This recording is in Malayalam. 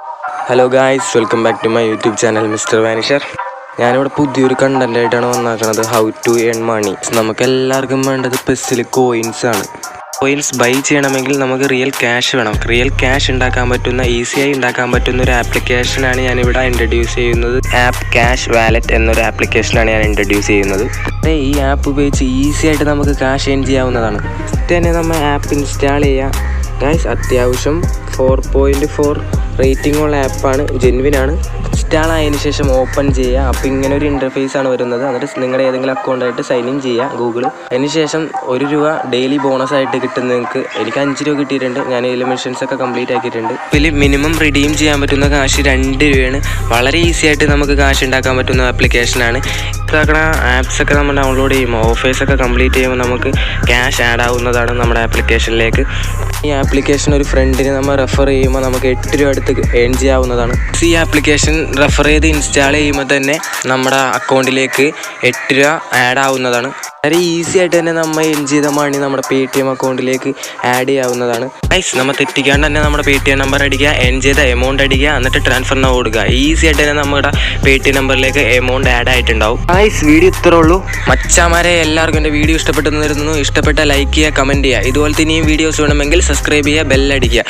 Hello guys, welcome back to my YouTube channel Mr. Vanisher. ഞാനിവിടെ പുതിയൊരു കണ്ടൻ്റായിട്ടാണ് വന്നിരിക്കുന്നത് ഹൗ ടു ഏൺ മണി. നമുക്ക് എല്ലാവർക്കും വേണ്ടത് പെസ്സിൽ കോയിൻസ് ആണ്. കോയിൻസ് ബൈ ചെയ്യണമെങ്കിൽ നമുക്ക് റിയൽ ക്യാഷ് വേണം. റിയൽ ക്യാഷ് ഉണ്ടാക്കാൻ പറ്റുന്ന ഈസിയായി ഉണ്ടാക്കാൻ പറ്റുന്ന ഒരു ആപ്ലിക്കേഷനാണ് ഞാനിവിടെ ഇൻട്രൊഡ്യൂസ് ചെയ്യുന്നത്. ആപ്പ് ക്യാഷ് വാലറ്റ് എന്നൊരു ആപ്ലിക്കേഷനാണ് ഞാൻ ഇൻട്രൊഡ്യൂസ് ചെയ്യുന്നത്. ഈ ആപ്പ് ഉപയോഗിച്ച് ഈസി ആയിട്ട് നമുക്ക് ക്യാഷ് ഏൺ ചെയ്യാവുന്നതാണ്. തന്നെ നമ്മൾ ആപ്പ് ഇൻസ്റ്റാൾ ചെയ്യാം. ഗൈസ് അത്യാവശ്യം 4.4 റേറ്റിംഗ് ഉള്ള ആപ്പാണ്, ജെന്വിനാണ്. ഇൻസ്റ്റാൾ ആയതിനു ശേഷം ഓപ്പൺ ചെയ്യുക. അപ്പോൾ ഇങ്ങനെ ഒരു ഇൻ്റർഫേസ് ആണ് വരുന്നത്. എന്നിട്ട് നിങ്ങളുടെ ഏതെങ്കിലും അക്കൗണ്ടായിട്ട് സൈൻ ഇൻ ചെയ്യുക ഗൂഗിൾ. അതിന് ശേഷം ₹1 ഡെയിലി ബോണസ് ആയിട്ട് കിട്ടുന്ന നിങ്ങൾക്ക്. എനിക്ക് ₹5 കിട്ടിയിട്ടുണ്ട്. ഞാൻ ഇതിൽ മിഷൻസൊക്കെ കംപ്ലീറ്റ് ആക്കിയിട്ടുണ്ട്. ഇതിൽ മിനിമം റിഡീം ചെയ്യാൻ പറ്റുന്ന കാശ് ₹2. വളരെ ഈസി ആയിട്ട് നമുക്ക് കാശ് ഉണ്ടാക്കാൻ പറ്റുന്ന ആപ്ലിക്കേഷനാണ്. ഇതാക്കണ ആപ്സൊക്കെ നമ്മൾ ഡൗൺലോഡ് ചെയ്യുമ്പോൾ ഓഫേഴ്സൊക്കെ കംപ്ലീറ്റ് ചെയ്യുമ്പോൾ നമുക്ക് ക്യാഷ് ആഡ് ആവുന്നതാണ് നമ്മുടെ ആപ്ലിക്കേഷനിലേക്ക്. ഈ ആപ്ലിക്കേഷൻ ഒരു ഫ്രണ്ടിന് നമ്മൾ റെഫർ ചെയ്യുമ്പോൾ നമുക്ക് ₹8 അടുത്ത് ഏൺ ചെയ്യാവുന്നതാണ്. ഈ ആപ്ലിക്കേഷൻ റെഫർ ചെയ്ത് ഇൻസ്റ്റാൾ ചെയ്യുമ്പോൾ തന്നെ നമ്മുടെ അക്കൗണ്ടിലേക്ക് ₹8 ആഡ് ആവുന്നതാണ്. വളരെ ഈസി ആയിട്ട് തന്നെ നമ്മൾ ഏൺ ചെയ്ത മണി നമ്മുടെ PayTM അക്കൗണ്ടിലേക്ക് ആഡ് ചെയ്യാവുന്നതാണ്. ഗൈസ് നമ്മൾ തെറ്റിക്കാണ്ട് തന്നെ നമ്മുടെ PayTM നമ്പർ അടിക്കുക, ഏൺ ചെയ്ത എമൗണ്ട് അടിക്കുക, എന്നിട്ട് ട്രാൻസ്ഫർ നൗ കൊടുക്കുക. ഈസി ആയിട്ട് തന്നെ നമ്മുടെ PayTM നമ്പറിലേക്ക് എമൗണ്ട് ആഡ് ആയിട്ടുണ്ടാവും. ഗൈസ് വീഡിയോ ഇത്രേ ഉള്ളൂ. മച്ചാമാരെ എല്ലാവർക്കും എൻ്റെ വീഡിയോ ഇഷ്ടപ്പെട്ടെന്ന് വരുന്നു. ഇഷ്ടപ്പെട്ട ലൈക്ക് ചെയ്യുക, കമൻറ്റ് ചെയ്യുക. ഇതുപോലത്തെ ഇനിയും വീഡിയോസ് വേണമെങ്കിൽ സബ്സ്ക്രൈബ് ചെയ്യുക, ബെല്ലടിക്കുക.